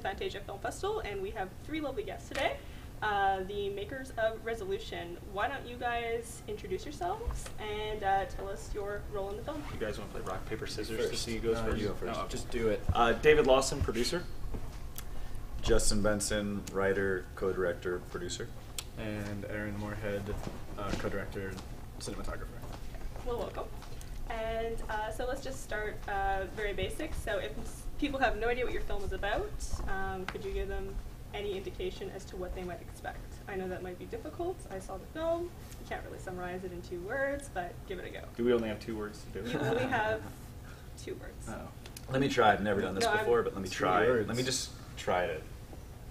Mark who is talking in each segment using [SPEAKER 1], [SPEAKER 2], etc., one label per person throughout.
[SPEAKER 1] Fantasia Film Festival, and we have 3 lovely guests today. The makers of Resolution. Why don't you guys introduce yourselves and tell us your role in the film?
[SPEAKER 2] You guys want to play rock, paper, scissors to see who goes first?
[SPEAKER 3] You go first.
[SPEAKER 2] No,
[SPEAKER 3] Just do it.
[SPEAKER 2] David Lawson, producer.
[SPEAKER 3] Justin Benson, writer, co-director, producer.
[SPEAKER 4] And Aaron Moorhead, co-director, cinematographer.
[SPEAKER 1] Well, welcome. And so let's just start very basic. So if people have no idea what your film is about, could you give them any indication as to what they might expect? I know that might be difficult. I saw the film. You can't really summarize it in 2 words, but give it a go.
[SPEAKER 2] Do we only have 2 words to do it?
[SPEAKER 1] You only have 2 words.
[SPEAKER 2] Oh.
[SPEAKER 3] Let me try. I've never done this before, but let me try.
[SPEAKER 4] words.
[SPEAKER 3] Let me just try it.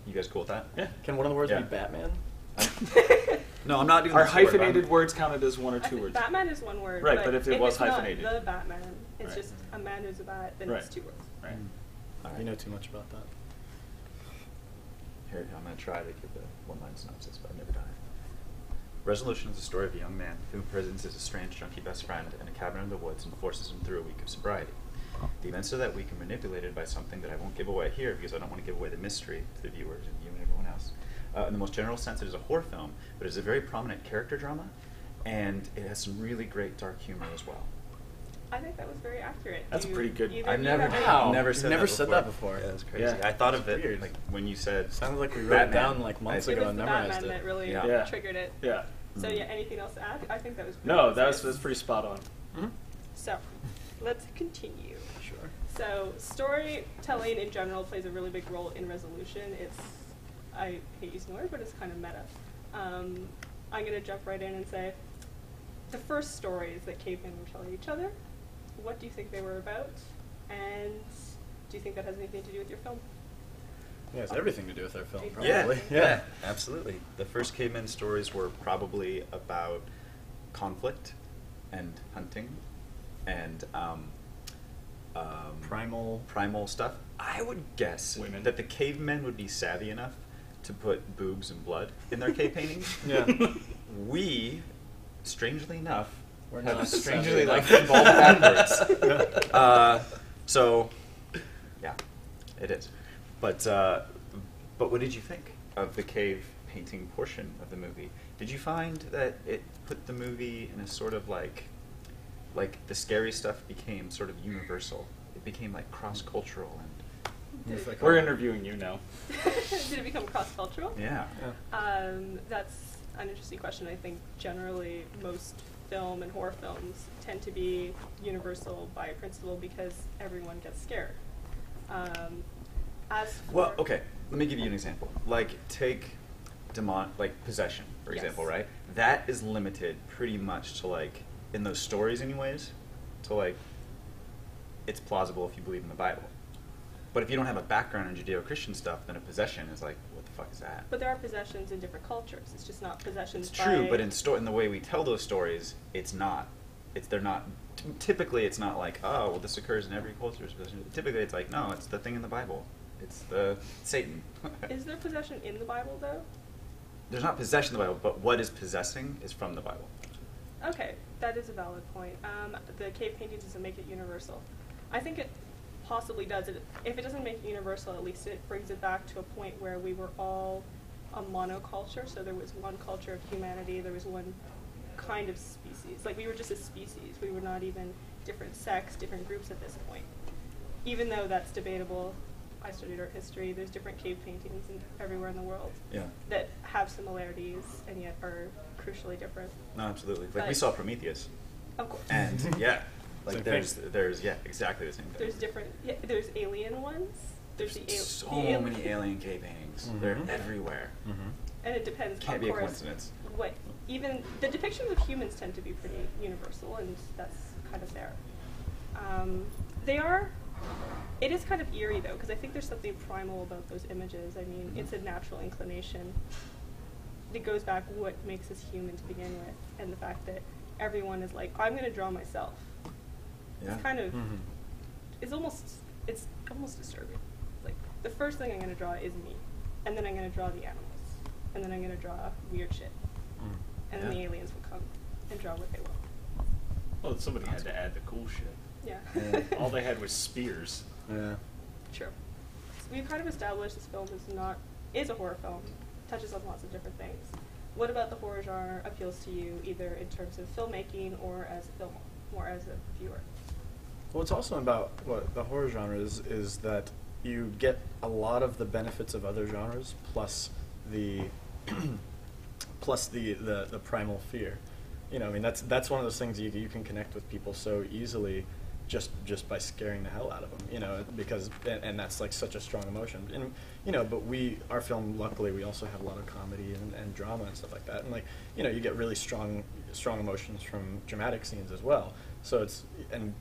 [SPEAKER 3] You guys cool with that?
[SPEAKER 2] Yeah.
[SPEAKER 4] Can one of the words
[SPEAKER 3] Yeah.
[SPEAKER 4] be Batman?
[SPEAKER 3] No, I'm not doing
[SPEAKER 2] Are
[SPEAKER 3] this word, but
[SPEAKER 2] hyphenated words counted as 1 or 2 words?
[SPEAKER 1] Batman is 1 word.
[SPEAKER 2] Right, but if it was
[SPEAKER 1] it's not
[SPEAKER 2] hyphenated.
[SPEAKER 1] the Batman, it's
[SPEAKER 2] Right.
[SPEAKER 1] just a man who's a bat, then
[SPEAKER 2] Right.
[SPEAKER 1] it's 2 words.
[SPEAKER 2] Right.
[SPEAKER 3] All right.
[SPEAKER 4] You know too much about that.
[SPEAKER 3] Here, I'm going to try to give the one-line synopsis, but I've never done it. Resolution is the story of a young man who imprisons his estranged junkie best friend in a cabin in the woods and forces him through a week of sobriety. The events of that week are manipulated by something that I won't give away here because I don't want to give away the mystery to the viewers and you and everyone else. In the most general sense, it is a horror film, but it is a very prominent character drama, and it has some really great dark humor as well.
[SPEAKER 1] I think that was very accurate.
[SPEAKER 2] That's pretty good.
[SPEAKER 1] Either
[SPEAKER 3] I've
[SPEAKER 1] of you
[SPEAKER 3] never,
[SPEAKER 1] have any-
[SPEAKER 4] Wow.
[SPEAKER 3] never
[SPEAKER 4] You've
[SPEAKER 3] said
[SPEAKER 4] never
[SPEAKER 3] that
[SPEAKER 4] said
[SPEAKER 3] before.
[SPEAKER 4] that before.
[SPEAKER 3] Yeah, that's crazy.
[SPEAKER 2] Yeah.
[SPEAKER 3] I thought of
[SPEAKER 4] That's
[SPEAKER 3] it
[SPEAKER 4] weird.
[SPEAKER 3] like when you said.
[SPEAKER 4] Sounded like we wrote
[SPEAKER 3] Batman.
[SPEAKER 4] it down like months
[SPEAKER 1] It
[SPEAKER 4] ago
[SPEAKER 1] was
[SPEAKER 4] and
[SPEAKER 1] the
[SPEAKER 4] memorized
[SPEAKER 1] Batman
[SPEAKER 4] it.
[SPEAKER 1] that really
[SPEAKER 3] Yeah.
[SPEAKER 1] triggered it.
[SPEAKER 2] Yeah.
[SPEAKER 1] So yeah, anything else to add? I think that was pretty
[SPEAKER 2] No,
[SPEAKER 1] concise.
[SPEAKER 2] that's pretty spot on.
[SPEAKER 4] Mm-hmm.
[SPEAKER 1] So, let's continue.
[SPEAKER 4] Sure.
[SPEAKER 1] So, storytelling in general plays a really big role in Resolution. It's, I hate using the word, but it's kind of meta. I'm going to jump right in and say, the first stories that cavemen were telling each other, what do you think they were about? And do you think that has anything to do with your film?
[SPEAKER 4] Yeah, it's everything to do with our film,
[SPEAKER 1] Yeah.
[SPEAKER 4] probably.
[SPEAKER 3] Yeah, absolutely. The first caveman stories were probably about conflict and hunting and primal stuff. I would guess
[SPEAKER 2] Women.
[SPEAKER 3] that the cavemen would be savvy enough to put boobs and blood in their cave paintings.
[SPEAKER 4] Yeah.
[SPEAKER 3] We, strangely enough,
[SPEAKER 4] We're
[SPEAKER 3] have
[SPEAKER 4] not
[SPEAKER 3] strangely
[SPEAKER 4] savvy
[SPEAKER 3] like
[SPEAKER 4] enough.
[SPEAKER 3] evolved backwards. So, yeah, it is. But what did you think of the cave painting portion of the movie? Did you find that it put the movie in a sort of like the scary stuff became sort of universal? It became like cross-cultural and
[SPEAKER 4] It's like
[SPEAKER 2] We're
[SPEAKER 4] a-
[SPEAKER 2] interviewing you now.
[SPEAKER 1] Did it become cross-cultural?
[SPEAKER 3] yeah.
[SPEAKER 1] That's an interesting question. I think generally most film and horror films tend to be universal by principle because everyone gets scared. As for
[SPEAKER 3] Well, okay. Let me give you an example. Like take possession, for
[SPEAKER 1] Yes.
[SPEAKER 3] example, right? That is limited pretty much to like in those stories, anyways. To like, it's plausible if you believe in the Bible. But if you don't have a background in Judeo-Christian stuff, then a possession is like, what the fuck is that?
[SPEAKER 1] But there are possessions in different cultures. It's just not possessions.
[SPEAKER 3] It's true,
[SPEAKER 1] by-
[SPEAKER 3] but in the way we tell those stories, it's not. They're not. Typically, it's not like, oh, well, this occurs in every culture. Typically, it's like, no, it's the thing in the Bible. It's the Satan.
[SPEAKER 1] Is there possession in the Bible though?
[SPEAKER 3] There's not possession in the Bible, but what is possessing is from the Bible.
[SPEAKER 1] Okay, that is a valid point. The cave paintings doesn't make it universal. I think it possibly does. If it doesn't make it universal, at least it brings it back to a point where we were all a monoculture. So there was one culture of humanity. There was one kind of species. Like we were just a species. We were not even different sects, different groups at this point. Even though that's debatable, I studied art history. There's different cave paintings everywhere in the world
[SPEAKER 3] Yeah.
[SPEAKER 1] that have similarities and yet are crucially different.
[SPEAKER 3] No, absolutely. Like we
[SPEAKER 1] But-
[SPEAKER 3] saw Prometheus,
[SPEAKER 1] Of course.
[SPEAKER 3] and yeah, like
[SPEAKER 4] Same
[SPEAKER 3] there's
[SPEAKER 4] thing.
[SPEAKER 3] yeah, exactly the same thing.
[SPEAKER 1] There's different. Yeah, there's alien ones. There's
[SPEAKER 3] so
[SPEAKER 1] the al-
[SPEAKER 3] many alien cave paintings.
[SPEAKER 4] Mhm.
[SPEAKER 3] They're everywhere.
[SPEAKER 4] Mm-hmm.
[SPEAKER 1] and it depends.
[SPEAKER 3] Can't
[SPEAKER 1] of
[SPEAKER 3] be a
[SPEAKER 1] course,
[SPEAKER 3] coincidence.
[SPEAKER 1] What even the depictions of humans tend to be pretty universal, and that's kind of there. They are. It is kind of eerie though, because I think there's something primal about those images. I mean, it's a natural inclination. It goes back what makes us human to begin with, and the fact that everyone is like, I'm going to draw myself.
[SPEAKER 3] Yeah.
[SPEAKER 1] It's kind of.
[SPEAKER 4] Mm-hmm.
[SPEAKER 1] It's almost disturbing. Like the first thing I'm going to draw is me, and then I'm going to draw the animals, and then I'm going to draw weird shit, and then the
[SPEAKER 3] Yeah.
[SPEAKER 1] aliens will come and draw what they will.
[SPEAKER 2] Well, somebody had to add the cool shit.
[SPEAKER 1] Yeah.
[SPEAKER 3] Yeah.
[SPEAKER 2] All they had was spears.
[SPEAKER 4] Yeah.
[SPEAKER 1] True. we've kind of established this film is a horror film, touches on lots of different things. What about the horror genre appeals to you, either in terms of filmmaking or as a film, or as a viewer?
[SPEAKER 4] Well, it's also about what the horror genre is that you get a lot of the benefits of other genres plus the plus the primal fear. You know, I mean that's one of those things you can connect with people so easily just by scaring the hell out of them, you know, because and that's like such a strong emotion. And you know, but our film, luckily, we also have a lot of comedy and drama and stuff like that. And like, you know, you get really strong emotions from dramatic scenes as well. So and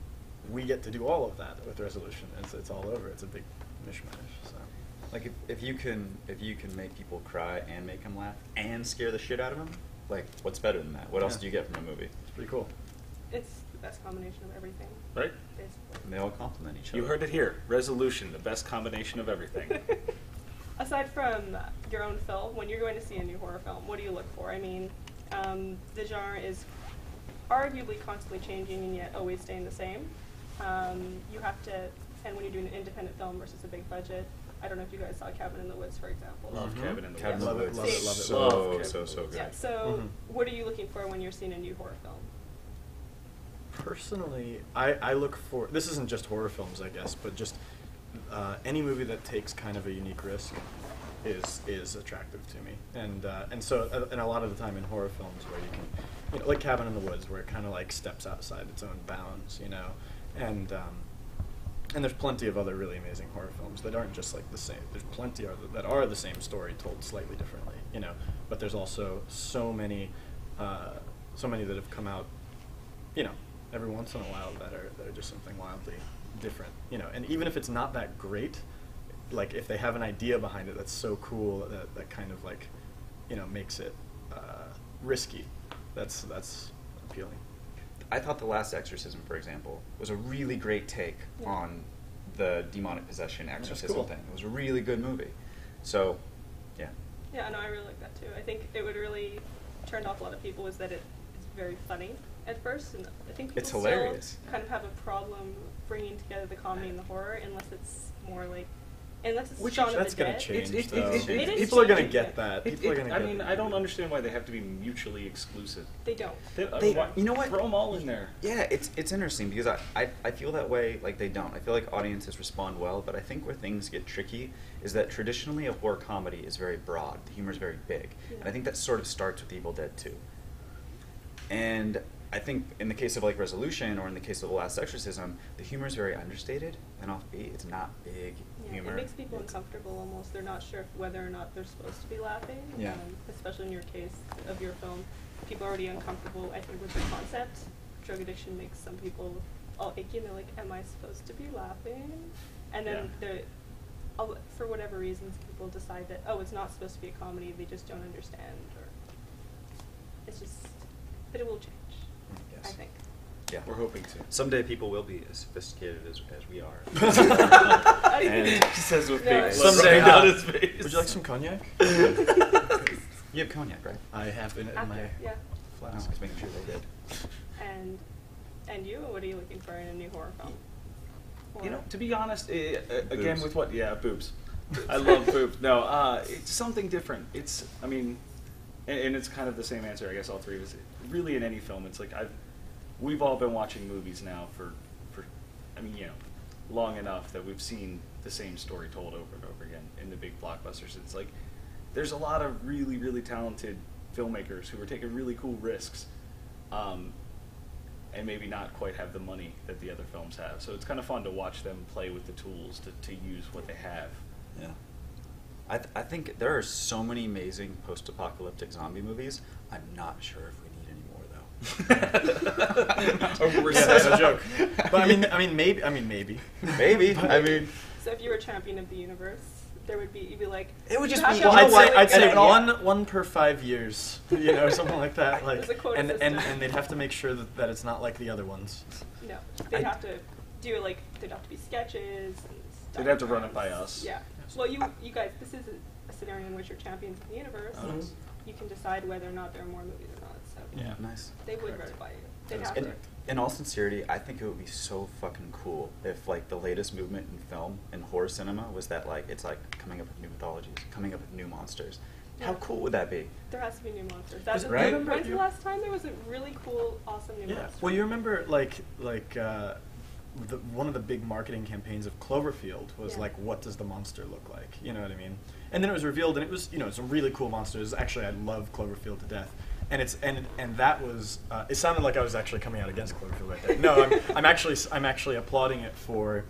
[SPEAKER 4] we get to do all of that with Resolution. It's all over. It's a big mishmash. So.
[SPEAKER 3] Like if you can make people cry and make them laugh and scare the shit out of them, like what's better than that? What else do you get from a movie?
[SPEAKER 4] It's pretty cool.
[SPEAKER 1] It's the best combination of everything.
[SPEAKER 2] Right?
[SPEAKER 1] Basically.
[SPEAKER 3] And they all complement each other.
[SPEAKER 2] You heard it here. Resolution, the best combination of everything.
[SPEAKER 1] Aside from your own film, when you're going to see a new horror film, what do you look for? I mean, the genre is arguably constantly changing and yet always staying the same. You have to, and when you're doing an independent film versus a big budget, I don't know if you guys saw Cabin in the Woods, for example.
[SPEAKER 2] Love
[SPEAKER 4] Mhm.
[SPEAKER 2] Cabin in the
[SPEAKER 3] Cabin
[SPEAKER 2] Woods.
[SPEAKER 3] in the
[SPEAKER 4] Love it,
[SPEAKER 3] Woods.
[SPEAKER 4] love it,
[SPEAKER 3] So,
[SPEAKER 4] love it.
[SPEAKER 3] so good.
[SPEAKER 1] Yeah, so
[SPEAKER 4] Mhm.
[SPEAKER 1] what are you looking for when you're seeing a new horror film?
[SPEAKER 4] Personally, I look for, this isn't just horror films, I guess, but just any movie that takes kind of a unique risk is attractive to me. And so and a lot of the time in horror films where you can, you know, like Cabin in the Woods, where it kind of like steps outside its own bounds, you know, and there's plenty of other really amazing horror films that aren't just like the same. There's plenty that are the same story told slightly differently, you know, but there's also so many that have come out, you know, every once in a while that are just something wildly different, you know. And even if it's not that great, like if they have an idea behind it that's so cool that kind of like, you know, makes it risky, that's appealing.
[SPEAKER 3] I thought The Last Exorcism, for example, was a really great take on the demonic possession exorcism
[SPEAKER 4] cool.
[SPEAKER 3] thing. It was a really good movie. So, yeah.
[SPEAKER 1] Yeah, no, I really like that too. I think it would really turned off a lot of people is that it's very funny at first, and I think people
[SPEAKER 3] It's hilarious.
[SPEAKER 1] still kind of have a problem bringing together the comedy and the horror unless it's more like, unless it's Shaun of
[SPEAKER 4] That's
[SPEAKER 1] the
[SPEAKER 4] gonna
[SPEAKER 1] Dead.
[SPEAKER 4] change,
[SPEAKER 2] It-
[SPEAKER 4] though.
[SPEAKER 2] it- it is
[SPEAKER 4] People are gonna
[SPEAKER 1] changing,
[SPEAKER 4] get
[SPEAKER 1] yeah.
[SPEAKER 4] that. People are gonna
[SPEAKER 2] I
[SPEAKER 4] get
[SPEAKER 2] mean,
[SPEAKER 4] that.
[SPEAKER 2] I don't understand why they have to be mutually exclusive.
[SPEAKER 1] They don't.
[SPEAKER 3] You know what?
[SPEAKER 2] Throw them all in there.
[SPEAKER 3] Yeah, it's interesting because I feel that way, like they don't. I feel like audiences respond well, but I think where things get tricky is that traditionally a horror comedy is very broad. The humor is very big.
[SPEAKER 1] Yeah.
[SPEAKER 3] And I think that sort of starts with Evil Dead 2. And I think in the case of like Resolution or in the case of The Last Exorcism, the humor is very understated and offbeat. It's not big
[SPEAKER 1] Yeah,
[SPEAKER 3] humor.
[SPEAKER 1] it makes people
[SPEAKER 3] It's-
[SPEAKER 1] uncomfortable almost. They're not sure whether or not they're supposed to be laughing.
[SPEAKER 3] Yeah.
[SPEAKER 1] Especially in your case of your film. People are already uncomfortable, I think, with the concept. Drug addiction makes some people all icky and they're like, am I supposed to be laughing? And then for whatever reasons, people decide that, oh, it's not supposed to be a comedy, they just don't understand. Or it's just, but it will change,
[SPEAKER 3] Yes.
[SPEAKER 1] I think.
[SPEAKER 3] Yeah.
[SPEAKER 2] We're hoping to.
[SPEAKER 3] Someday people will be as sophisticated as we are.
[SPEAKER 2] And he says with
[SPEAKER 1] No,
[SPEAKER 2] big
[SPEAKER 4] Someday,
[SPEAKER 2] looks down his face.
[SPEAKER 4] Would you like some cognac?
[SPEAKER 3] You have cognac, right?
[SPEAKER 4] I have it in my
[SPEAKER 1] After, yeah.
[SPEAKER 3] Flask. Just making sure they did.
[SPEAKER 1] And you, what are you looking for in a new horror film?
[SPEAKER 2] You know,
[SPEAKER 1] Or-
[SPEAKER 2] to be honest, again
[SPEAKER 3] Boobs.
[SPEAKER 2] with what? Yeah, boobs. I love boobs. No, it's something different. It's, I mean, and it's kind of the same answer, I guess, all three of us. Really, in any film, it's like we've all been watching movies now for, I mean, you know, long enough that we've seen the same story told over and over again in the big blockbusters. It's like there's a lot of really, really talented filmmakers who are taking really cool risks. And maybe not quite have the money that the other films have. So it's kind of fun to watch them play with the tools to use what they have.
[SPEAKER 3] Yeah. I think there are so many amazing post-apocalyptic zombie movies. I'm not sure if we need any more, though.
[SPEAKER 4] That's a joke. But I mean, maybe.
[SPEAKER 3] Maybe.
[SPEAKER 4] But-
[SPEAKER 3] I mean,
[SPEAKER 1] So if you were champion of the universe, there would be, you'd be like,
[SPEAKER 3] It would
[SPEAKER 1] you
[SPEAKER 3] just
[SPEAKER 1] have
[SPEAKER 3] be-
[SPEAKER 1] to
[SPEAKER 3] you
[SPEAKER 1] have
[SPEAKER 3] know what?
[SPEAKER 1] really
[SPEAKER 4] I'd say
[SPEAKER 1] good-
[SPEAKER 4] one per 5 years, you know, something like that. Like,
[SPEAKER 1] There's a quota
[SPEAKER 4] and
[SPEAKER 1] system.
[SPEAKER 4] they'd have to make sure that it's not like the other ones.
[SPEAKER 1] No, they'd have to do like, there'd have to be sketches and stuff.
[SPEAKER 2] They'd have to run it by us.
[SPEAKER 1] Yeah. Well, you guys, this is a scenario in which you're champions of the universe.
[SPEAKER 2] Oh,
[SPEAKER 1] and
[SPEAKER 2] nice.
[SPEAKER 1] you can decide whether or not there are more movies or not. So
[SPEAKER 4] Yeah.
[SPEAKER 3] nice.
[SPEAKER 1] they would
[SPEAKER 2] Correct.
[SPEAKER 1] run it by you.
[SPEAKER 4] That
[SPEAKER 1] They'd
[SPEAKER 4] is
[SPEAKER 1] have to.
[SPEAKER 4] correct.
[SPEAKER 3] in all sincerity, I think it would be so fucking cool if like the latest movement in film and horror cinema was that like it's like coming up with new mythologies, coming up with new monsters. How cool would that be?
[SPEAKER 1] There has to be new monsters. That's
[SPEAKER 4] Right?
[SPEAKER 1] When's the last time there was a really cool, awesome new monster?
[SPEAKER 4] Well, you remember one of the big marketing campaigns of Cloverfield was like, what does the monster look like? You know what I mean? And then it was revealed, and it was, it's a really cool monster. It was, actually, I love Cloverfield to death. And that was it sounded like I was actually coming out against Cloverfield right there. No, I'm actually applauding it for,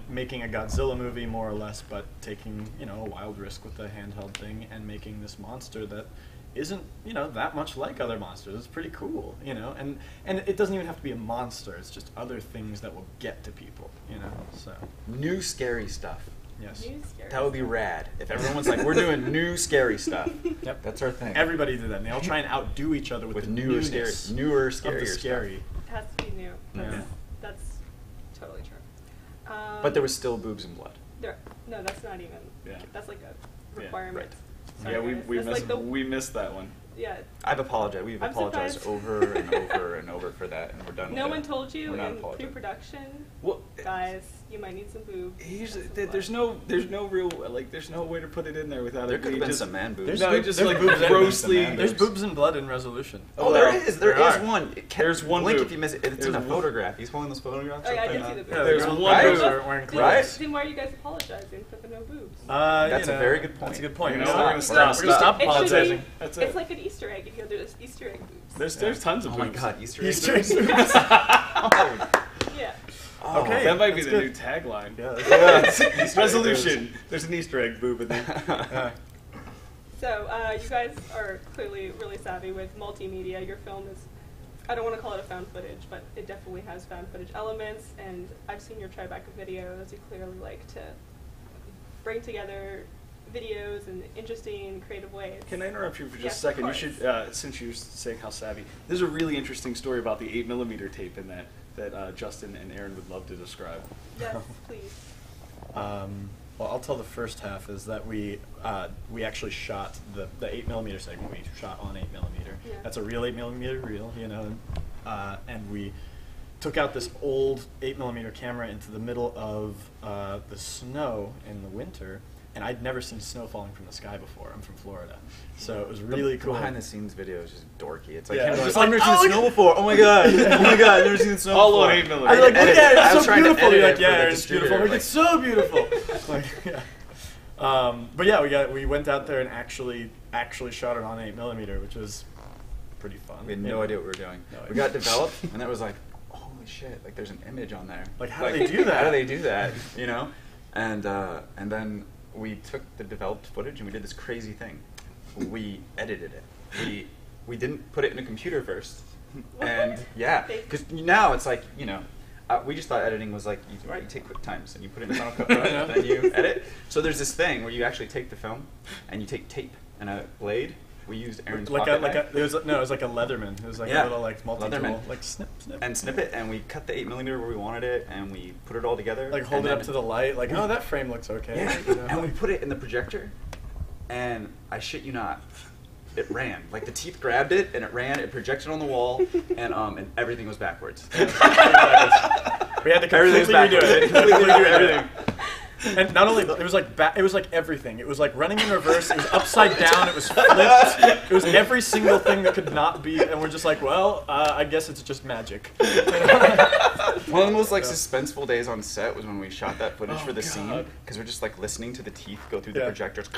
[SPEAKER 4] making a Godzilla movie more or less, but taking a wild risk with the handheld thing and making this monster that isn't that much like other monsters. It's pretty cool, and it doesn't even have to be a monster. It's just other things that will get to people, So
[SPEAKER 3] New scary stuff.
[SPEAKER 4] yes,
[SPEAKER 1] New scary
[SPEAKER 3] That would be
[SPEAKER 1] stuff.
[SPEAKER 3] rad if everyone was like, we're doing new scary stuff.
[SPEAKER 4] Yep.
[SPEAKER 3] That's our thing.
[SPEAKER 4] Everybody did that. And they all try and outdo each other with the
[SPEAKER 3] newer,
[SPEAKER 4] newness
[SPEAKER 3] newer,
[SPEAKER 4] of
[SPEAKER 3] scarier
[SPEAKER 4] the scary.
[SPEAKER 1] It has to be new.
[SPEAKER 4] Yeah.
[SPEAKER 1] That's totally true.
[SPEAKER 3] But there was still boobs and blood.
[SPEAKER 1] No, that's not even.
[SPEAKER 2] Yeah.
[SPEAKER 1] That's like a
[SPEAKER 2] Yeah.
[SPEAKER 1] requirement.
[SPEAKER 3] Right.
[SPEAKER 1] Sorry,
[SPEAKER 2] Yeah,
[SPEAKER 1] guys.
[SPEAKER 2] we
[SPEAKER 1] That's
[SPEAKER 2] missed
[SPEAKER 1] like the,
[SPEAKER 2] we missed that one.
[SPEAKER 1] Yeah.
[SPEAKER 3] I've apologized. We've
[SPEAKER 1] I'm
[SPEAKER 3] apologized
[SPEAKER 1] surprised.
[SPEAKER 3] over and over and over for that, and we're done with
[SPEAKER 1] No
[SPEAKER 3] it.
[SPEAKER 1] one told you
[SPEAKER 3] We're not
[SPEAKER 1] in
[SPEAKER 3] apologizing.
[SPEAKER 1] pre-production,
[SPEAKER 2] Well,
[SPEAKER 1] guys, you might need some boobs.
[SPEAKER 2] Usually,
[SPEAKER 1] some
[SPEAKER 2] there's
[SPEAKER 1] blood.
[SPEAKER 2] no real there's no way to put it in there without
[SPEAKER 3] There
[SPEAKER 2] it
[SPEAKER 3] could have
[SPEAKER 2] being
[SPEAKER 3] been
[SPEAKER 2] just
[SPEAKER 3] some man boobs.
[SPEAKER 4] There's
[SPEAKER 2] no,
[SPEAKER 4] boobs-
[SPEAKER 2] just
[SPEAKER 4] there's
[SPEAKER 2] like
[SPEAKER 4] boobs and
[SPEAKER 2] grossly.
[SPEAKER 3] man
[SPEAKER 4] There's
[SPEAKER 3] boobs.
[SPEAKER 4] boobs and blood in Resolution.
[SPEAKER 3] Oh, there
[SPEAKER 2] Well,
[SPEAKER 3] is.
[SPEAKER 4] there
[SPEAKER 3] There is
[SPEAKER 4] are.
[SPEAKER 3] one.
[SPEAKER 2] There's one
[SPEAKER 3] Blink
[SPEAKER 2] boob.
[SPEAKER 3] if you miss it. It's
[SPEAKER 2] There's
[SPEAKER 3] in a
[SPEAKER 2] one.
[SPEAKER 3] photograph. He's pulling those photographs.
[SPEAKER 1] Oh, yeah,
[SPEAKER 3] up
[SPEAKER 1] I
[SPEAKER 3] right
[SPEAKER 1] did
[SPEAKER 3] now.
[SPEAKER 1] see the boobs.
[SPEAKER 4] Yeah,
[SPEAKER 2] There's
[SPEAKER 4] girls-
[SPEAKER 2] one
[SPEAKER 4] girls
[SPEAKER 2] boob.
[SPEAKER 4] are wearing
[SPEAKER 1] Then-
[SPEAKER 4] clothes.
[SPEAKER 1] Then why are you guys apologizing for the no boobs?
[SPEAKER 3] That's a very good point.
[SPEAKER 4] That's a good point.
[SPEAKER 2] You
[SPEAKER 4] We're
[SPEAKER 2] know,
[SPEAKER 4] gonna
[SPEAKER 2] we're gonna
[SPEAKER 4] stop.
[SPEAKER 2] stop.
[SPEAKER 4] We're gonna stop
[SPEAKER 1] It should
[SPEAKER 4] apologizing.
[SPEAKER 1] be-
[SPEAKER 2] That's
[SPEAKER 1] It's
[SPEAKER 2] it.
[SPEAKER 1] like an Easter egg. There's Easter egg boobs.
[SPEAKER 2] There's tons of
[SPEAKER 3] Oh
[SPEAKER 2] boobs.
[SPEAKER 3] my god, Easter egg
[SPEAKER 4] Easter
[SPEAKER 3] boobs.
[SPEAKER 4] eggs.
[SPEAKER 1] Yeah.
[SPEAKER 3] Oh.
[SPEAKER 4] Okay.
[SPEAKER 2] That might be
[SPEAKER 4] That's
[SPEAKER 2] the
[SPEAKER 4] good.
[SPEAKER 2] new tagline.
[SPEAKER 4] Yeah,
[SPEAKER 3] Easter egg
[SPEAKER 2] Resolution. There's an Easter egg boob in there.
[SPEAKER 4] Yeah.
[SPEAKER 1] So you guys are clearly really savvy with multimedia. Your film is, I don't want to call it a found footage, but it definitely has found footage elements. And I've seen your Tribeca videos. You clearly like to bring together videos in interesting, creative ways.
[SPEAKER 2] Can I interrupt you for just
[SPEAKER 1] Yes,
[SPEAKER 2] a second? You
[SPEAKER 1] of
[SPEAKER 2] should,
[SPEAKER 1] course.
[SPEAKER 2] since you're saying how savvy, there's a really interesting story about the 8mm tape in that Justin and Aaron would love to describe.
[SPEAKER 1] Yes, please.
[SPEAKER 4] Well, I'll tell the first half is that we actually shot the 8mm segment. We shot on 8mm.
[SPEAKER 1] Yeah.
[SPEAKER 4] That's a real 8mm reel, and we took out this old 8mm camera into the middle of the snow in the winter. And I'd never seen snow falling from the sky before. I'm from Florida, so it was really
[SPEAKER 3] The
[SPEAKER 4] cool.
[SPEAKER 3] behind the scenes video is just dorky. It's like,
[SPEAKER 4] Yeah,
[SPEAKER 3] him
[SPEAKER 4] it's
[SPEAKER 3] going,
[SPEAKER 4] just
[SPEAKER 3] I've
[SPEAKER 4] like,
[SPEAKER 3] never seen
[SPEAKER 4] oh,
[SPEAKER 3] snow before. Oh my god. Oh my god. I've never seen snow
[SPEAKER 2] All on
[SPEAKER 3] before.
[SPEAKER 2] 8mm.
[SPEAKER 4] I was like, look
[SPEAKER 3] Edit
[SPEAKER 4] at
[SPEAKER 3] it.
[SPEAKER 4] it,
[SPEAKER 3] I
[SPEAKER 4] it's
[SPEAKER 3] was
[SPEAKER 4] so
[SPEAKER 3] trying to
[SPEAKER 4] beautiful.
[SPEAKER 3] edit
[SPEAKER 4] You're
[SPEAKER 3] it
[SPEAKER 4] like,
[SPEAKER 3] for
[SPEAKER 4] yeah,
[SPEAKER 3] the
[SPEAKER 4] it's beautiful. I'm like, it's so beautiful. Like, yeah. But yeah, we went out there and actually shot it on 8mm, which was pretty fun.
[SPEAKER 3] We had no idea what we were doing.
[SPEAKER 4] No
[SPEAKER 3] We
[SPEAKER 4] idea.
[SPEAKER 3] got developed, and it was like, holy shit! Like, there's an image on there.
[SPEAKER 4] Like, how do they do that?
[SPEAKER 3] How do they do that? And then we took the developed footage and we did this crazy thing. We edited it. We didn't put it in a computer first, and yeah, because now it's like we just thought editing was like you take QuickTimes and you put it in Final Cut Pro and then you edit. So there's this thing where you actually take the film and you take tape and a blade. We used Aaron's pocket knife.
[SPEAKER 4] it was like a Leatherman. It was like
[SPEAKER 3] Yeah.
[SPEAKER 4] a little multi-tool,
[SPEAKER 3] Leatherman.
[SPEAKER 4] like snip.
[SPEAKER 3] And snip it, and we cut the 8mm where we wanted it, and we put it all together.
[SPEAKER 4] Like hold
[SPEAKER 3] and
[SPEAKER 4] it up
[SPEAKER 3] then-
[SPEAKER 4] to the light, like oh that frame looks okay.
[SPEAKER 3] Yeah, and we put it in the projector, and I shit you not, it ran. Like the teeth grabbed it, and it ran. It projected on the wall, and everything was backwards.
[SPEAKER 4] We had to
[SPEAKER 3] Everything was
[SPEAKER 4] completely redo
[SPEAKER 3] backwards.
[SPEAKER 4] it. Completely redo everything. And not only it was like it was like everything. It was like running in reverse. It was upside down. It was flipped. It was every single thing that could not be. And we're just like, well, I guess it's just magic.
[SPEAKER 3] One of the most like suspenseful days on set was when we shot that footage
[SPEAKER 2] Oh,
[SPEAKER 3] for the scene,
[SPEAKER 2] God.
[SPEAKER 3] because we're just like listening to the teeth go through the
[SPEAKER 4] Yeah.
[SPEAKER 3] projectors.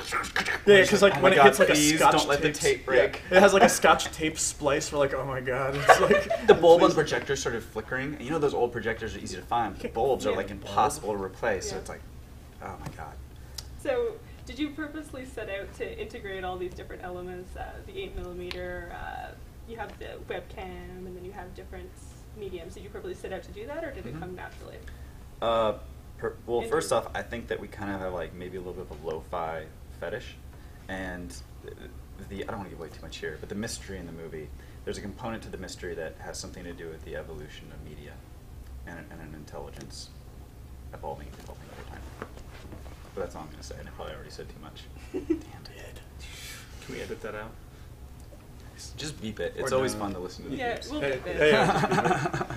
[SPEAKER 4] Yeah, because like
[SPEAKER 3] Oh
[SPEAKER 4] when
[SPEAKER 3] my
[SPEAKER 4] it
[SPEAKER 3] God,
[SPEAKER 4] hits like
[SPEAKER 3] please
[SPEAKER 4] a scotch
[SPEAKER 3] don't let the tape break.
[SPEAKER 4] Yeah, it has like a scotch tape splice. We're like, oh my god, it's like
[SPEAKER 3] The bulb on
[SPEAKER 4] please.
[SPEAKER 3] the projector started flickering. And those old projectors are easy to find, but the bulbs are
[SPEAKER 1] Yeah.
[SPEAKER 3] like impossible to replace. So
[SPEAKER 1] Yeah.
[SPEAKER 3] it's like, oh my god.
[SPEAKER 1] So, did you purposely set out to integrate all these different elements? The 8mm, you have the webcam, and then you have different mediums. Did you purposely set out to do that, or did it
[SPEAKER 3] Mhm.
[SPEAKER 1] come naturally?
[SPEAKER 3] Well, first off, I think that we kind of have like maybe a little bit of a lo-fi fetish, and I don't want to give away too much here, but the mystery in the movie, there's a component to the mystery that has something to do with the evolution of media and an intelligence evolving and developing over time. But that's all I'm going to say, and I probably already said too much. Damn it.
[SPEAKER 2] Can we edit that out?
[SPEAKER 3] Just beep it. It's
[SPEAKER 4] Or
[SPEAKER 3] always
[SPEAKER 4] don't.
[SPEAKER 3] fun to listen to the
[SPEAKER 1] Yeah,
[SPEAKER 3] beeps.
[SPEAKER 1] we'll
[SPEAKER 4] Hey,
[SPEAKER 1] beep it.
[SPEAKER 4] hey, yeah.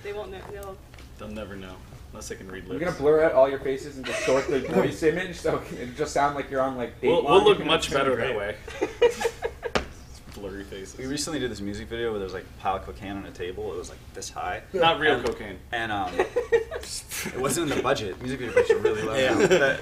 [SPEAKER 1] They won't know.
[SPEAKER 2] They'll never know unless they can read
[SPEAKER 5] You're
[SPEAKER 2] lips.
[SPEAKER 5] gonna blur out all your faces and distort the voice image, so it just sound like you're on like Dateline.
[SPEAKER 2] We'll look much better that
[SPEAKER 4] great.
[SPEAKER 2] way. Blurry faces.
[SPEAKER 3] We recently did this music video where there was like a pile of cocaine on a table. It was like this high.
[SPEAKER 2] Not real
[SPEAKER 3] And-
[SPEAKER 2] cocaine.
[SPEAKER 3] And it wasn't in the budget. Music video budgets are really low.
[SPEAKER 4] Yeah.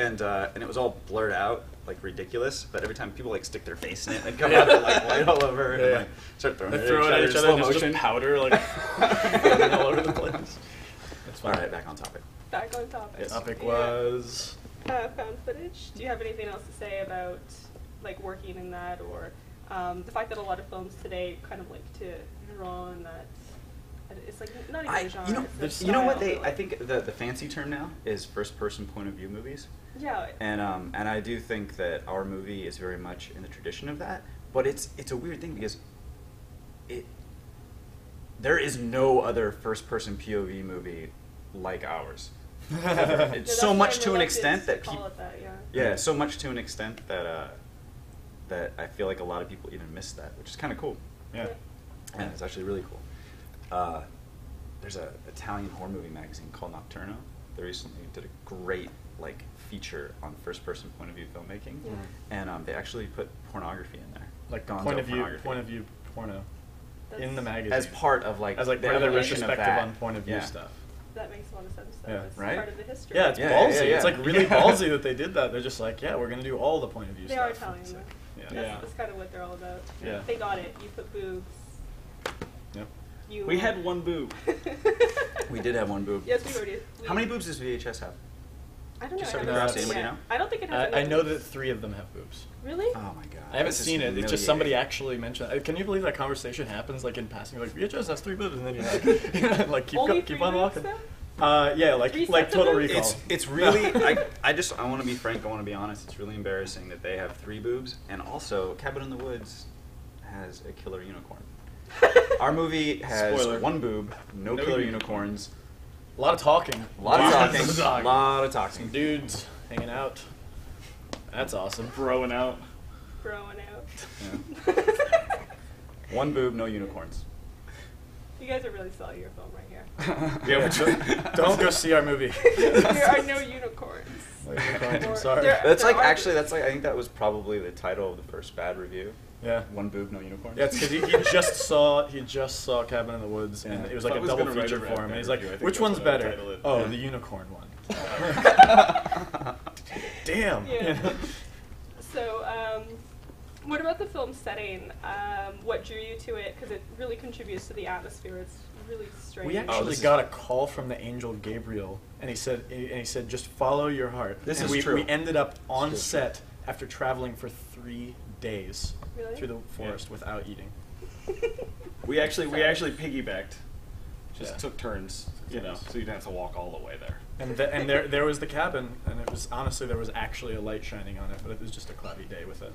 [SPEAKER 3] now. And it was all blurred out, like ridiculous. But every time people like stick their face in it, and come out and like light all over, and
[SPEAKER 4] Yeah.
[SPEAKER 3] like start throwing
[SPEAKER 4] They
[SPEAKER 3] it
[SPEAKER 4] throw it at each
[SPEAKER 3] in
[SPEAKER 4] other
[SPEAKER 3] slow
[SPEAKER 4] and it's
[SPEAKER 3] motion.
[SPEAKER 4] just powder like floating all over the place. It's
[SPEAKER 3] All
[SPEAKER 4] fun.
[SPEAKER 3] right, back on topic.
[SPEAKER 1] Back on topic.
[SPEAKER 4] The topic
[SPEAKER 1] Yeah.
[SPEAKER 4] was
[SPEAKER 1] Found footage. Do you have anything else to say about like working in that, or the fact that a lot of films today kind of like to draw on that? It's like not even a genre. it's a
[SPEAKER 3] You know what
[SPEAKER 1] style,
[SPEAKER 3] they?
[SPEAKER 1] but,
[SPEAKER 3] I
[SPEAKER 1] like-
[SPEAKER 3] think the fancy term now is first-person point of view movies.
[SPEAKER 1] Yeah.
[SPEAKER 3] And I do think that our movie is very much in the tradition of that, but it's a weird thing because there is no other first person POV movie like ours.
[SPEAKER 1] Yeah,
[SPEAKER 3] It's
[SPEAKER 1] that's
[SPEAKER 3] so
[SPEAKER 1] why
[SPEAKER 3] much
[SPEAKER 1] I'm
[SPEAKER 3] to an
[SPEAKER 1] reluctant
[SPEAKER 3] extent
[SPEAKER 1] to
[SPEAKER 3] that
[SPEAKER 1] call
[SPEAKER 3] people
[SPEAKER 1] it that, yeah.
[SPEAKER 3] yeah, so much to an extent that that I feel like a lot of people even miss that, which is kind of cool.
[SPEAKER 4] yeah.
[SPEAKER 3] And it's actually really cool. There's a Italian horror movie magazine called Nocturno. They recently did a great like feature on first person point of view filmmaking,
[SPEAKER 1] Yeah.
[SPEAKER 3] and they actually put pornography in there,
[SPEAKER 4] Like
[SPEAKER 3] Gonzo
[SPEAKER 4] point of view
[SPEAKER 3] pornography.
[SPEAKER 4] porno in
[SPEAKER 1] That's-
[SPEAKER 4] the magazine
[SPEAKER 3] as part of like
[SPEAKER 4] as like
[SPEAKER 3] the
[SPEAKER 4] part of the
[SPEAKER 3] evolution
[SPEAKER 4] retrospective
[SPEAKER 3] that.
[SPEAKER 4] on point of view
[SPEAKER 3] Yeah.
[SPEAKER 4] stuff.
[SPEAKER 1] That makes a lot of sense, though.
[SPEAKER 4] Yeah.
[SPEAKER 1] It's
[SPEAKER 3] Right?
[SPEAKER 1] part of the history.
[SPEAKER 4] Yeah, it's
[SPEAKER 3] Yeah,
[SPEAKER 4] ballsy.
[SPEAKER 3] yeah, yeah.
[SPEAKER 4] It's like really
[SPEAKER 3] Yeah.
[SPEAKER 4] ballsy that they did that. They're just like, yeah, we're gonna do all the point of view
[SPEAKER 1] They
[SPEAKER 4] stuff.
[SPEAKER 1] are Italian,
[SPEAKER 4] It's
[SPEAKER 1] though.
[SPEAKER 4] like-
[SPEAKER 1] That's,
[SPEAKER 4] yeah.
[SPEAKER 2] Yeah.
[SPEAKER 1] that's kind of what they're all about.
[SPEAKER 4] Yeah.
[SPEAKER 1] They got it. You put boobs.
[SPEAKER 4] Yep.
[SPEAKER 1] You.
[SPEAKER 2] We had one boob.
[SPEAKER 3] We did have one boob.
[SPEAKER 1] Yes, we already.
[SPEAKER 3] How many boobs does VHS have?
[SPEAKER 1] I don't know.
[SPEAKER 3] Just
[SPEAKER 1] I
[SPEAKER 3] out of
[SPEAKER 1] haven't
[SPEAKER 4] curiosity,
[SPEAKER 1] seen it
[SPEAKER 3] anybody
[SPEAKER 1] yet.
[SPEAKER 3] know?
[SPEAKER 1] I don't think it has.
[SPEAKER 4] I
[SPEAKER 1] any
[SPEAKER 4] know
[SPEAKER 1] boobs.
[SPEAKER 4] that 3 of them have boobs.
[SPEAKER 1] Really?
[SPEAKER 3] Oh my god!
[SPEAKER 4] I haven't
[SPEAKER 3] This is
[SPEAKER 4] seen it. It's just somebody
[SPEAKER 3] humiliating.
[SPEAKER 4] actually mentioned. Can you believe that conversation happens like in passing? Like VHS has 3 boobs, and then you're like, like keep
[SPEAKER 1] Only
[SPEAKER 4] keep
[SPEAKER 1] 3
[SPEAKER 4] on
[SPEAKER 1] boobs,
[SPEAKER 4] walking.
[SPEAKER 1] though?
[SPEAKER 4] Yeah,
[SPEAKER 1] Three
[SPEAKER 4] like
[SPEAKER 1] sets of
[SPEAKER 4] Total
[SPEAKER 1] boobs?
[SPEAKER 4] Recall.
[SPEAKER 3] It's really I want to be frank. I want to be honest. It's really embarrassing that they have 3 boobs, and also Cabin in the Woods has a killer unicorn. Our movie has
[SPEAKER 2] Spoiler.
[SPEAKER 3] 1 boob, no
[SPEAKER 2] No
[SPEAKER 3] killer
[SPEAKER 2] unicorn.
[SPEAKER 3] unicorns,
[SPEAKER 4] a lot of talking.
[SPEAKER 3] a lot of
[SPEAKER 4] Dudes.
[SPEAKER 3] talking, a lot of
[SPEAKER 4] Some
[SPEAKER 3] talking.
[SPEAKER 4] dudes hanging out. That's awesome.
[SPEAKER 2] Broing out.
[SPEAKER 1] Throwing out.
[SPEAKER 3] Yeah. 1 boob, no unicorns.
[SPEAKER 1] You guys are really selling your film right here.
[SPEAKER 4] Yeah, don't go see our movie.
[SPEAKER 1] There are no unicorns.
[SPEAKER 4] No unicorns, I'm
[SPEAKER 1] Or-
[SPEAKER 4] sorry.
[SPEAKER 3] That's
[SPEAKER 1] there
[SPEAKER 3] like
[SPEAKER 1] are-
[SPEAKER 3] actually that's like I think that was probably the title of the first bad review.
[SPEAKER 4] Yeah.
[SPEAKER 3] 1 boob, no unicorns.
[SPEAKER 4] Yeah, it's because he just saw Cabin in the Woods, and
[SPEAKER 3] Yeah.
[SPEAKER 4] it was like
[SPEAKER 2] Thought
[SPEAKER 4] a
[SPEAKER 2] was
[SPEAKER 4] double
[SPEAKER 2] gonna write
[SPEAKER 4] feature
[SPEAKER 2] a
[SPEAKER 4] for him. And he's like,
[SPEAKER 2] review. I think
[SPEAKER 4] "Which
[SPEAKER 2] that's
[SPEAKER 4] one's
[SPEAKER 2] what I'd
[SPEAKER 4] better?"
[SPEAKER 2] title it.
[SPEAKER 4] Oh,
[SPEAKER 3] Yeah.
[SPEAKER 4] the unicorn one. Damn.
[SPEAKER 1] Yeah. So, what about the film setting? What drew you to it? Because it really contributes to the atmosphere. It's really strange.
[SPEAKER 4] We
[SPEAKER 3] Oh,
[SPEAKER 4] actually
[SPEAKER 3] this is-
[SPEAKER 4] got a call from the angel Gabriel, and he said, just follow your heart.
[SPEAKER 3] This
[SPEAKER 4] and
[SPEAKER 3] is
[SPEAKER 4] we,
[SPEAKER 3] true.
[SPEAKER 4] We ended up on
[SPEAKER 3] This is
[SPEAKER 4] set after traveling for 3 days
[SPEAKER 1] Really?
[SPEAKER 4] through the forest without eating.
[SPEAKER 2] We actually piggybacked. Just
[SPEAKER 4] Yeah.
[SPEAKER 2] took turns, you know, so you didn't have to walk all the way there.
[SPEAKER 4] And there was the cabin, and it was honestly there was actually a light shining on it, but it was just a cloudy day with the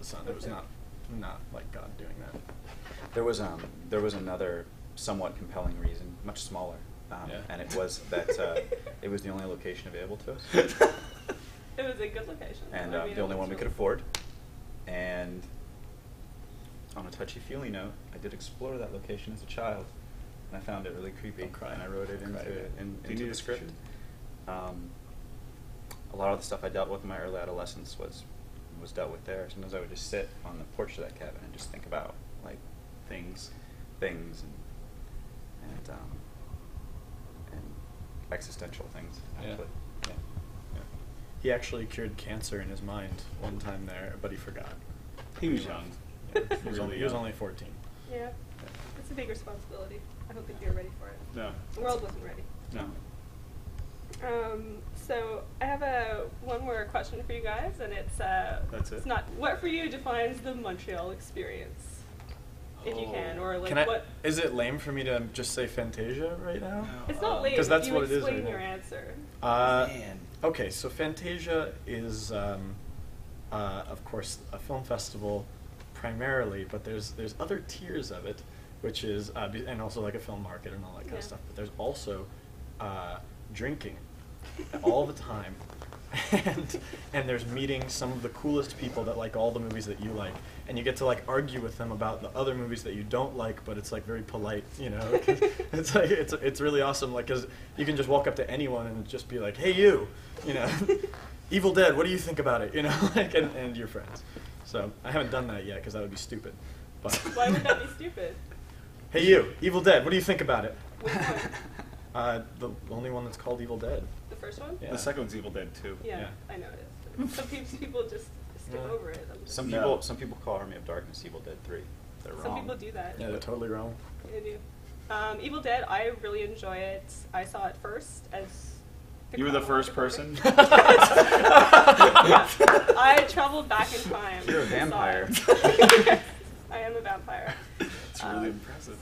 [SPEAKER 4] sun. It was
[SPEAKER 1] Okay.
[SPEAKER 4] not like God doing that.
[SPEAKER 3] There was another somewhat compelling reason, much smaller,
[SPEAKER 4] Yeah.
[SPEAKER 3] and it was that it was the only location available to us,
[SPEAKER 1] It was a good location.
[SPEAKER 3] and
[SPEAKER 1] I mean,
[SPEAKER 3] the
[SPEAKER 1] it
[SPEAKER 3] only one we
[SPEAKER 1] looks
[SPEAKER 3] could afford. And on a touchy-feely note, I did explore that location as a child, and I found it really creepy,
[SPEAKER 4] Don't cry.
[SPEAKER 3] and I wrote it
[SPEAKER 4] Don't cry
[SPEAKER 3] into
[SPEAKER 4] yet.
[SPEAKER 2] Do you
[SPEAKER 3] into
[SPEAKER 2] need
[SPEAKER 3] the
[SPEAKER 2] a
[SPEAKER 3] script.
[SPEAKER 2] tissue?
[SPEAKER 3] A lot of the stuff I dealt with in my early adolescence was dealt with there. Sometimes I would just sit on the porch of that cabin and just think about like
[SPEAKER 2] Things.
[SPEAKER 3] and existential things.
[SPEAKER 4] Yeah.
[SPEAKER 3] Actually. Yeah.
[SPEAKER 4] He actually cured cancer in his mind one time there, but he forgot.
[SPEAKER 2] He was young.
[SPEAKER 4] Yeah, he was
[SPEAKER 2] Really
[SPEAKER 4] only he was
[SPEAKER 2] young.
[SPEAKER 4] only 14.
[SPEAKER 1] Yeah. It's a big responsibility. I don't think you're ready for it.
[SPEAKER 2] No.
[SPEAKER 1] The world wasn't ready.
[SPEAKER 2] No.
[SPEAKER 1] So I have one more question for you guys, and it's
[SPEAKER 2] That's it?
[SPEAKER 1] It's not what for you defines the Montreal experience, if you can, or like
[SPEAKER 4] Can I?
[SPEAKER 1] what.
[SPEAKER 4] Is it lame for me to just say Fantasia right now?
[SPEAKER 1] It's not late.
[SPEAKER 4] 'Cause that's
[SPEAKER 1] if you
[SPEAKER 4] what it is
[SPEAKER 1] explain
[SPEAKER 4] right
[SPEAKER 1] your
[SPEAKER 4] now.
[SPEAKER 1] answer.
[SPEAKER 2] Man.
[SPEAKER 4] Okay, so Fantasia is, of course, a film festival primarily, but there's other tiers of it, which is and also like a film market and all that kind
[SPEAKER 1] Yeah.
[SPEAKER 4] of stuff. But there's also drinking all the time. and there's meeting some of the coolest people that like all the movies that you like, and you get to like argue with them about the other movies that you don't like, but it's like very polite, you know. It's like it's really awesome, like, 'cause you can just walk up to anyone and just be like, hey you know, Evil Dead, what do you think about it, you know, like, and you're friends. So I haven't done that yet because that would be stupid. But
[SPEAKER 1] Why would that be stupid?
[SPEAKER 4] hey you, Evil Dead, what do you think about it?
[SPEAKER 1] Which one?
[SPEAKER 4] The only one that's called Evil Dead.
[SPEAKER 1] The first one?
[SPEAKER 4] Yeah.
[SPEAKER 2] The second one's Evil Dead too.
[SPEAKER 1] Yeah,
[SPEAKER 4] Yeah.
[SPEAKER 1] I know it is. Some people just skip
[SPEAKER 4] Yeah.
[SPEAKER 1] over it. I'm just-
[SPEAKER 3] Some people call Army of Darkness Evil Dead 3. They're
[SPEAKER 1] Some
[SPEAKER 3] wrong.
[SPEAKER 1] people do that.
[SPEAKER 4] Yeah, they're totally wrong.
[SPEAKER 1] They do. Evil Dead, I really enjoy it. I saw it first as.
[SPEAKER 2] You were the first
[SPEAKER 1] chronological
[SPEAKER 2] person.
[SPEAKER 1] Yeah. I traveled back in time.
[SPEAKER 3] You're a
[SPEAKER 1] and saw
[SPEAKER 3] vampire.
[SPEAKER 1] it. I am a vampire.
[SPEAKER 2] It's really impressive.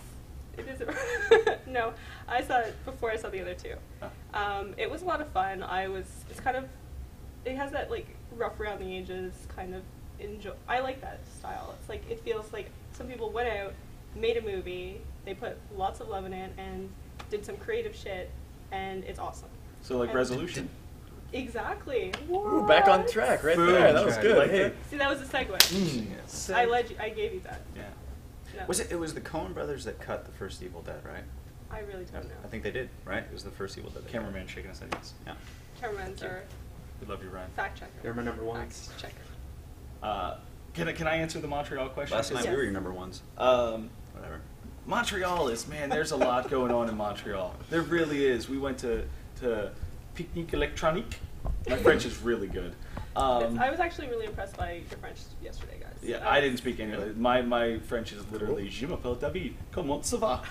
[SPEAKER 1] It is. No, I saw it before I saw the other two.
[SPEAKER 2] Oh.
[SPEAKER 1] It was a lot of fun. It's kind of. It has that like rough around the edges kind of enjoy. I like that style. It's like it feels like some people went out, made a movie, they put lots of love in it, and did some creative shit, and it's awesome.
[SPEAKER 2] So like
[SPEAKER 1] And-
[SPEAKER 2] Resolution.
[SPEAKER 1] Exactly.
[SPEAKER 4] Ooh, back on
[SPEAKER 1] What?
[SPEAKER 4] track right
[SPEAKER 2] Boom.
[SPEAKER 4] there. That was
[SPEAKER 2] Track.
[SPEAKER 4] good.
[SPEAKER 2] Like
[SPEAKER 4] Hey.
[SPEAKER 2] that.
[SPEAKER 1] See, that was a segue.
[SPEAKER 2] Sick.
[SPEAKER 1] I gave you that.
[SPEAKER 2] Yeah.
[SPEAKER 1] No,
[SPEAKER 3] It was the Coen brothers that cut the first Evil Dead, right?
[SPEAKER 1] I really don't know.
[SPEAKER 3] I think they did, right? It was the first Evil Dead. they cut.
[SPEAKER 2] Cameraman shaking his head. Yes.
[SPEAKER 3] Yeah.
[SPEAKER 1] Cameron's our
[SPEAKER 2] We love you, Ryan.
[SPEAKER 1] fact checker.
[SPEAKER 5] They're my number one.
[SPEAKER 1] Fact checker.
[SPEAKER 2] Can I answer the Montreal question?
[SPEAKER 3] Last night
[SPEAKER 1] Yes.
[SPEAKER 3] we were your number ones. Whatever.
[SPEAKER 2] Montreal is, man, there's a lot going on in Montreal. There really is. We went to Picnic Electronique. My French is really good.
[SPEAKER 1] I was actually really impressed by your French yesterday, guys.
[SPEAKER 2] Yeah, I didn't speak any. My French is literally Je m'appelle David. Comment ça va?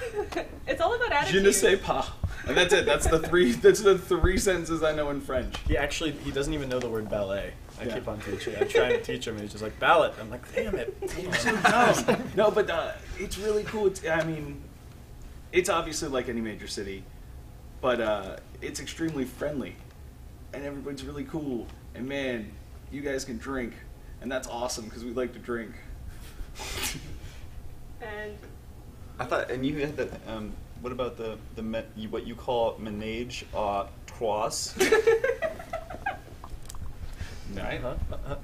[SPEAKER 1] It's all about
[SPEAKER 2] Je
[SPEAKER 1] attitude.
[SPEAKER 2] ne sais pas. And that's it. That's the three sentences I know in French.
[SPEAKER 4] He doesn't even know the word ballet. I
[SPEAKER 2] Yeah.
[SPEAKER 4] keep on teaching. I try and teach him, and he's just like, ballot. I'm like, damn it.
[SPEAKER 2] You're so dumb. No, but it's really cool. It's obviously like any major city, but it's extremely friendly, and everybody's really cool. And man, you guys can drink, and that's awesome because we like to drink.
[SPEAKER 1] And
[SPEAKER 3] I thought, and you had the. What about what you call ménage à trois?
[SPEAKER 2] Right?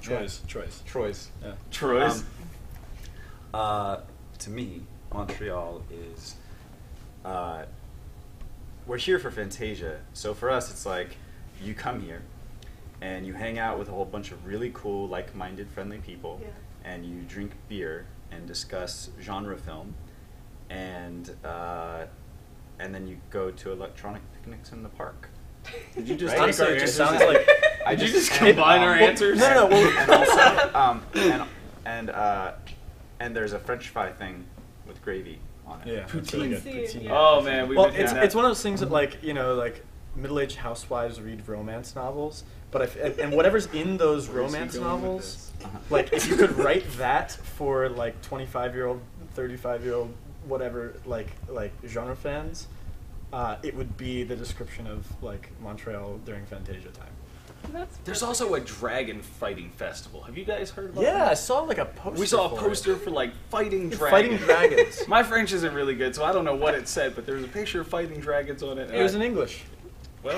[SPEAKER 4] Troy's.
[SPEAKER 3] Troy's.
[SPEAKER 4] Yeah.
[SPEAKER 2] Troy's.
[SPEAKER 3] To me, Montreal is. We're here for Fantasia, so for us, it's like you come here, and you hang out with a whole bunch of really cool, like-minded, friendly people,
[SPEAKER 1] Yeah.
[SPEAKER 3] and you drink beer and discuss genre film, and then you go to electronic picnics in the park.
[SPEAKER 2] Did you just
[SPEAKER 3] Right?
[SPEAKER 2] take
[SPEAKER 4] Honestly,
[SPEAKER 2] our
[SPEAKER 4] it just
[SPEAKER 2] answers?
[SPEAKER 4] sounds like.
[SPEAKER 2] Did you just combine our answers?
[SPEAKER 4] No. Well,
[SPEAKER 3] and there's a French fry thing with gravy on it.
[SPEAKER 4] Yeah. that's really good.
[SPEAKER 1] Poutine, yeah.
[SPEAKER 2] Oh man, we've
[SPEAKER 4] Well,
[SPEAKER 2] been doing
[SPEAKER 4] it's
[SPEAKER 2] that.
[SPEAKER 4] one of those things that like middle-aged housewives read romance novels, but and whatever's in those
[SPEAKER 2] Where's he
[SPEAKER 4] romance
[SPEAKER 2] going with
[SPEAKER 4] novels,
[SPEAKER 2] this?
[SPEAKER 4] like if you could write that for like 25-year-old, 35-year-old, whatever like genre fans, it would be the description of like Montreal during Fantasia time.
[SPEAKER 1] that's
[SPEAKER 2] There's
[SPEAKER 1] perfect.
[SPEAKER 2] also a dragon fighting festival. Have you guys heard about
[SPEAKER 4] Yeah, I
[SPEAKER 2] that?
[SPEAKER 4] saw like a poster.
[SPEAKER 2] We saw a
[SPEAKER 4] for it.
[SPEAKER 2] poster for like fighting dragons.
[SPEAKER 4] Fighting dragons.
[SPEAKER 2] My French isn't really good, so I don't know what it said, but there was a picture of fighting dragons on it. and
[SPEAKER 4] It was
[SPEAKER 2] I-
[SPEAKER 4] in English.
[SPEAKER 2] Well,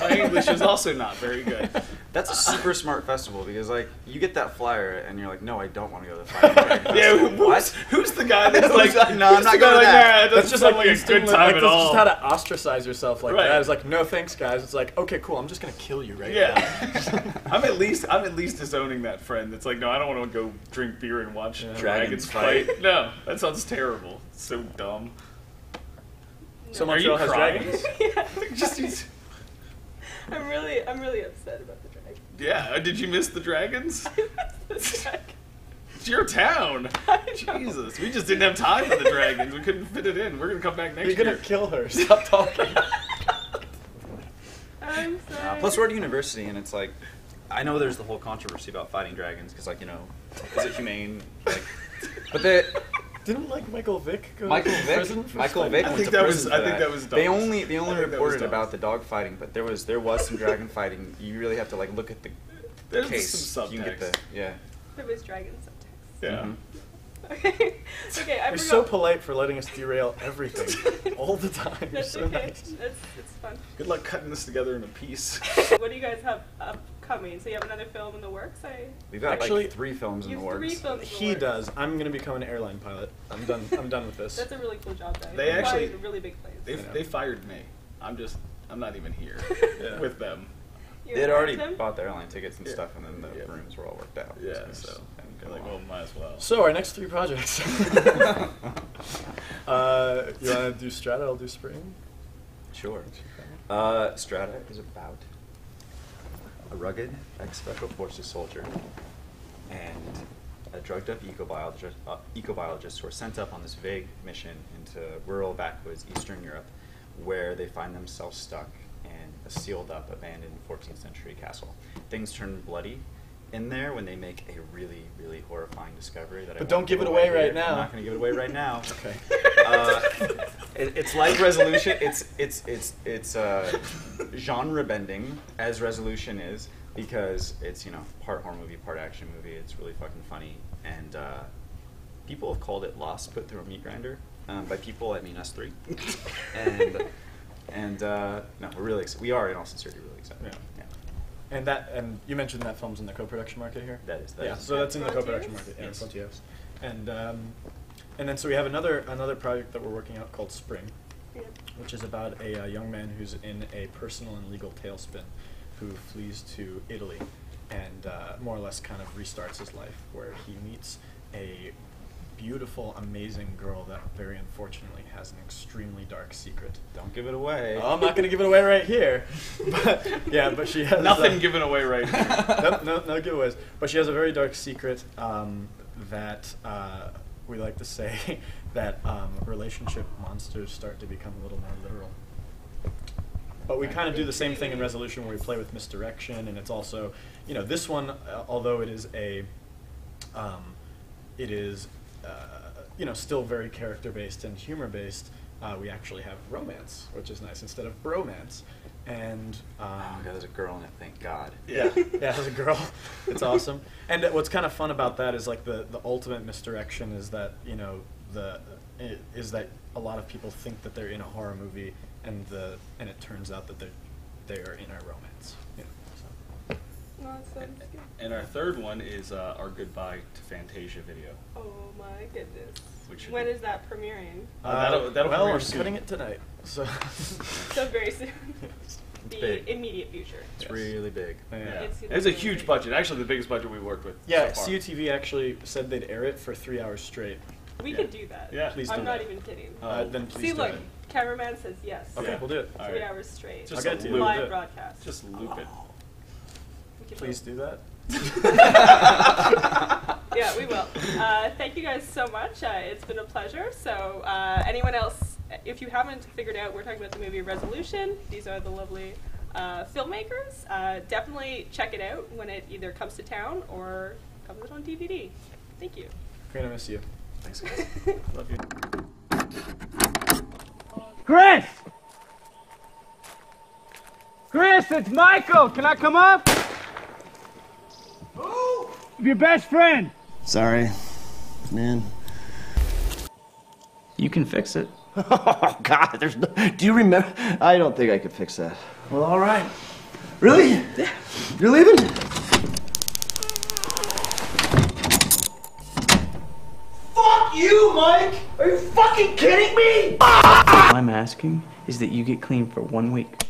[SPEAKER 2] my English is also not very good.
[SPEAKER 3] That's a super smart festival because, like, you get that flyer and you're like, no, I don't want to go to the Fighting Dragon
[SPEAKER 2] Yeah,
[SPEAKER 3] Festival.
[SPEAKER 2] who's the guy that's like,
[SPEAKER 3] No, I'm
[SPEAKER 2] who's
[SPEAKER 3] not
[SPEAKER 2] the guy
[SPEAKER 3] going to
[SPEAKER 2] like,
[SPEAKER 3] that.
[SPEAKER 2] "Nah, it doesn't sound like a
[SPEAKER 4] instantly,
[SPEAKER 2] good time
[SPEAKER 4] like,
[SPEAKER 2] at
[SPEAKER 4] that's
[SPEAKER 2] all."
[SPEAKER 4] just how to ostracize yourself like
[SPEAKER 2] Right.
[SPEAKER 4] that. It's like, no thanks, guys. It's like, okay, cool. I'm just gonna kill you right now.
[SPEAKER 2] Yeah, I'm at least disowning that friend that's like, no, I don't want to go drink beer and watch
[SPEAKER 4] Yeah.
[SPEAKER 2] dragons
[SPEAKER 3] Dragons
[SPEAKER 2] fight.
[SPEAKER 3] fight.
[SPEAKER 2] No, that sounds terrible. It's so dumb.
[SPEAKER 4] So
[SPEAKER 2] Are you
[SPEAKER 4] Montreal has
[SPEAKER 2] crying?
[SPEAKER 4] dragons.
[SPEAKER 1] Yeah.
[SPEAKER 2] Just,
[SPEAKER 1] I'm really upset about the dragon.
[SPEAKER 2] yeah. Did you miss the dragons?
[SPEAKER 1] The dragon.
[SPEAKER 2] It's your town.
[SPEAKER 1] I know.
[SPEAKER 2] Jesus, we just didn't have time for the dragons. We couldn't fit it in. We're gonna come back next
[SPEAKER 4] You're gonna
[SPEAKER 2] year.
[SPEAKER 4] kill her. Stop talking.
[SPEAKER 1] I'm sorry.
[SPEAKER 3] Plus, we're at university, and it's like, I know there's the whole controversy about fighting dragons because, like, is it humane? Like, but
[SPEAKER 4] Didn't like Michael Vick go
[SPEAKER 3] Michael
[SPEAKER 4] to
[SPEAKER 3] Vick,
[SPEAKER 4] prison for
[SPEAKER 3] Michael
[SPEAKER 4] fighting
[SPEAKER 3] Vick
[SPEAKER 2] I
[SPEAKER 3] went
[SPEAKER 2] think
[SPEAKER 3] to
[SPEAKER 2] that
[SPEAKER 3] prison
[SPEAKER 2] was-
[SPEAKER 3] for
[SPEAKER 2] I think that was
[SPEAKER 3] They
[SPEAKER 2] dumb.
[SPEAKER 3] only
[SPEAKER 2] I think that was
[SPEAKER 3] reported
[SPEAKER 2] dumb.
[SPEAKER 3] about the dog fighting, but there was some dragon fighting. You really have to like look at the
[SPEAKER 2] There's
[SPEAKER 3] case.
[SPEAKER 2] some
[SPEAKER 3] You can get
[SPEAKER 2] subtext.
[SPEAKER 3] the yeah.
[SPEAKER 1] There was dragon subtext.
[SPEAKER 2] Yeah.
[SPEAKER 3] Mhm.
[SPEAKER 1] Okay. Okay, I
[SPEAKER 4] You're
[SPEAKER 1] forgot.
[SPEAKER 4] so polite for letting us derail everything all the time. You're
[SPEAKER 1] That's
[SPEAKER 4] so
[SPEAKER 1] okay.
[SPEAKER 4] nice.
[SPEAKER 1] It's fun.
[SPEAKER 2] Good luck cutting this together in a piece.
[SPEAKER 1] What do you guys have upcoming coming. So you have another film in the works.
[SPEAKER 3] We've got
[SPEAKER 4] Actually,
[SPEAKER 3] like 3 films in
[SPEAKER 1] You
[SPEAKER 3] the
[SPEAKER 1] have
[SPEAKER 3] works.
[SPEAKER 1] 3 films in the
[SPEAKER 4] He
[SPEAKER 1] works.
[SPEAKER 4] does. I'm gonna become an airline pilot. I'm done. I'm done with this.
[SPEAKER 1] That's a really cool job, though.
[SPEAKER 2] They
[SPEAKER 1] You're
[SPEAKER 2] actually-
[SPEAKER 1] flying really big planes.
[SPEAKER 2] They fired me. I'm not even here
[SPEAKER 4] Yeah.
[SPEAKER 2] with them.
[SPEAKER 1] You
[SPEAKER 3] They'd already
[SPEAKER 1] hired him?
[SPEAKER 3] bought the airline tickets and
[SPEAKER 2] Yeah.
[SPEAKER 3] stuff, and then the
[SPEAKER 2] Yeah.
[SPEAKER 3] rooms were all worked out.
[SPEAKER 2] Yeah,
[SPEAKER 3] So
[SPEAKER 2] so
[SPEAKER 3] and
[SPEAKER 2] they're
[SPEAKER 3] go
[SPEAKER 2] like,
[SPEAKER 3] on.
[SPEAKER 2] well, might as well.
[SPEAKER 4] So our next 3 projects. You wanna do Strata? I'll do Spring.
[SPEAKER 3] Sure. Strata is about a rugged ex-special forces soldier and a drugged-up ecobiologist who are sent up on this vague mission into rural backwoods Eastern Europe, where they find themselves stuck in a sealed-up, abandoned 14th century castle. Things turn bloody in there when they make a really, really horrifying discovery that I
[SPEAKER 4] But
[SPEAKER 3] won't
[SPEAKER 4] don't give it
[SPEAKER 3] away
[SPEAKER 4] away right
[SPEAKER 3] here.
[SPEAKER 4] now.
[SPEAKER 3] I'm not going to give it away right now.
[SPEAKER 4] Okay.
[SPEAKER 3] It's like Resolution. It's genre bending as Resolution is, because it's, you know, part horror movie, part action movie. It's really fucking funny, and people have called it Lost put through a meat grinder. By people, I mean us 3. and no, we're really excited. We are, in all sincerity, really excited.
[SPEAKER 4] Yeah.
[SPEAKER 3] Yeah.
[SPEAKER 4] And you mentioned that film's in the co-production market here.
[SPEAKER 3] That is.
[SPEAKER 4] So that's in the co-production
[SPEAKER 1] Frontiers?
[SPEAKER 4] market. Yeah,
[SPEAKER 3] Yes.
[SPEAKER 4] Frontiers. And then so we have another project that we're working out called Spring,
[SPEAKER 1] Yeah.
[SPEAKER 4] which is about a young man who's in a personal and legal tailspin, who flees to Italy, and more or less kind of restarts his life, where he meets a beautiful, amazing girl that very unfortunately has an extremely dark secret.
[SPEAKER 3] Don't give it away.
[SPEAKER 4] Oh, I'm not going to give it away right here, but yeah, but she has
[SPEAKER 2] Nothing given away right here.
[SPEAKER 4] no giveaways. But she has a very dark secret that we like to say that relationship monsters start to become a little more literal. But we kind of do the same thing in Resolution, where we play with misdirection, and it's also, you know, this one, although it is you know, still very character-based and humor-based, we actually have romance, which is nice, instead of bromance. And
[SPEAKER 3] Oh god, there's a girl in it. Thank God.
[SPEAKER 4] yeah, as a girl, it's awesome. And what's kind of fun about that is like the ultimate misdirection is that, you know, is that a lot of people think that they're in a horror movie, and it turns out that they are in a romance. You know, so.
[SPEAKER 1] No, that sounds good.
[SPEAKER 2] And our third one is our goodbye to Fantasia video.
[SPEAKER 1] Oh my goodness.
[SPEAKER 2] Which should
[SPEAKER 1] When
[SPEAKER 2] be-
[SPEAKER 1] is that premiering?
[SPEAKER 2] That'll
[SPEAKER 4] well,
[SPEAKER 2] premiere
[SPEAKER 4] we're
[SPEAKER 2] soon.
[SPEAKER 4] cutting it tonight. So.
[SPEAKER 1] So very soon. The
[SPEAKER 3] big.
[SPEAKER 1] immediate future.
[SPEAKER 3] It's
[SPEAKER 4] Yes.
[SPEAKER 3] really big.
[SPEAKER 4] Yeah.
[SPEAKER 1] It's
[SPEAKER 2] It's a huge budget. Actually, the biggest budget we worked with.
[SPEAKER 4] Yeah,
[SPEAKER 2] so far.
[SPEAKER 4] CUTV actually said they'd air it for 3 hours straight.
[SPEAKER 1] We
[SPEAKER 2] Yeah.
[SPEAKER 1] could do that.
[SPEAKER 2] Yeah.
[SPEAKER 4] Please
[SPEAKER 1] I'm
[SPEAKER 4] do
[SPEAKER 1] not
[SPEAKER 4] that.
[SPEAKER 1] even kidding.
[SPEAKER 4] Then please
[SPEAKER 1] See,
[SPEAKER 4] do
[SPEAKER 1] look,
[SPEAKER 4] it.
[SPEAKER 1] cameraman says yes.
[SPEAKER 4] Okay,
[SPEAKER 2] Yeah.
[SPEAKER 4] we'll do it.
[SPEAKER 2] All
[SPEAKER 1] 3
[SPEAKER 2] right.
[SPEAKER 1] hours straight.
[SPEAKER 2] Just
[SPEAKER 4] I'll get
[SPEAKER 2] a
[SPEAKER 4] to you.
[SPEAKER 2] loop.
[SPEAKER 1] Live
[SPEAKER 4] We'll do it.
[SPEAKER 1] broadcast.
[SPEAKER 2] Just loop it.
[SPEAKER 1] We can
[SPEAKER 4] Please
[SPEAKER 1] loop.
[SPEAKER 4] do that.
[SPEAKER 1] Yeah, we will. Thank you guys so much. It's been a pleasure. So, anyone else, if you haven't figured out, we're talking about the movie Resolution. These are the lovely filmmakers. Definitely check it out when it either comes to town or comes out on DVD. Thank you.
[SPEAKER 4] Great to miss you.
[SPEAKER 2] Thanks, guys.
[SPEAKER 4] Love you.
[SPEAKER 6] Chris! Chris, it's Michael! Can I come up? Who? Your best friend.
[SPEAKER 7] Sorry, man.
[SPEAKER 8] You can fix it.
[SPEAKER 7] Oh, God, there's no... Do you remember? I don't think I could fix that.
[SPEAKER 8] Well, all right.
[SPEAKER 7] Really? You're leaving? Fuck you, Mike! Are you fucking kidding me?
[SPEAKER 8] All I'm asking is that you get clean for 1 week.